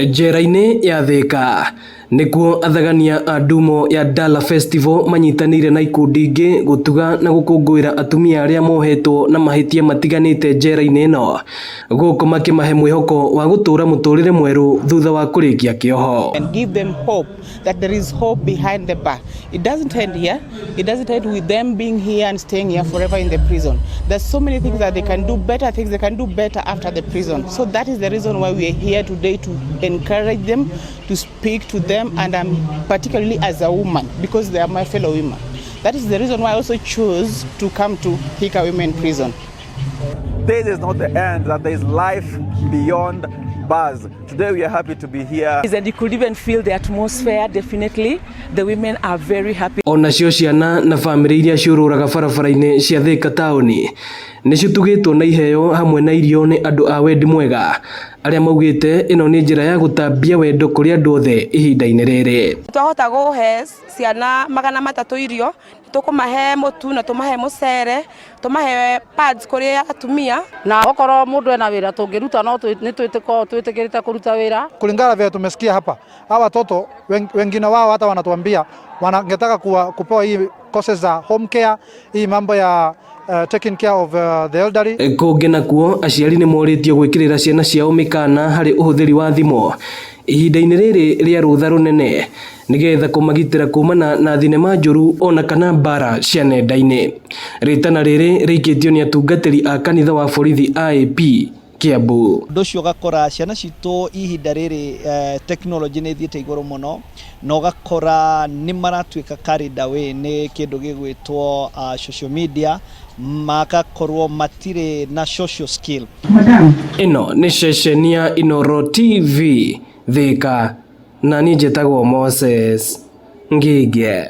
Njera-inĩ ya Thika nikuo athagania a ndumo ya Dala Festival manyitanire na ikundi ingĩ gutuga na gukungũira atumia aria mohetwo na mahitia matiganite njera-inĩ ĩno guko makimahe mwihoko wa gutura muturire mweru thutha wa kurikia kioho and give them hope that there is hope behind the bar. It doesn't end here. It doesn't end with them being here and staying here forever in the prison. There's so many things that they can do better, things they can do better after the prison. So that is the reason why we are here today, to encourage them, to speak to them, and particularly as a woman, because they are my fellow women. That is the reason why I also chose to come to Thika Women Prison. This is not the end, that there is life beyond bars. Today we are happy to be here. And you could even feel the atmosphere, definitely. The women are very happy. Onacio ciana na family iria ciururaga barabara-inĩ cia Thika taũni nicitugĩtwo na iheo hamwe na irio nĩ andũ a wendi mwega aria maugĩte ĩno nĩ njĩra ya gũtambia wendo kũrĩ andũ othe ihinda-inĩ rĩrĩ. Twahota gũhe ciana 300 irio, tukumahe mutu na tumahe mucere, tumahe pads kuri atumia, na okorwo mundu ena wira tungiruta no twĩtĩkĩrĩte kuruta wira kulingana vile tumesikia hapa. Hawa watoto wengine wao hata wanatuambia wangetaka kupewa hii courses za home care, hii mambo ya taking care of the elderly. Kungi nakuo aciari nĩ moritio gwĩkĩrĩra ciana ciao mikana harĩ ũhũthĩri wa thimo ihinda-inĩ rĩrĩ rĩa rũtha rũnene nigetha kũmagitĩra kumana na thinema njũru ona kana mbara cia nenda-inĩ. Ritana rĩrĩ rĩikĩtio nĩ atungatĩri a kanitha wa borithi IAP Kiambu. Ndocio gakora ciana citũ ihinda rĩrĩ technology nĩ thiĩte igũrũ mũno, na ũgakora nĩ maratuĩka carried away nĩ kĩndũ gĩgwĩtwo social media, magakorwo matirĩ na social skill. Ĩno nĩ ceceni ya Inooro TV Thika, na niĩ njĩtagwo Moses Ngige.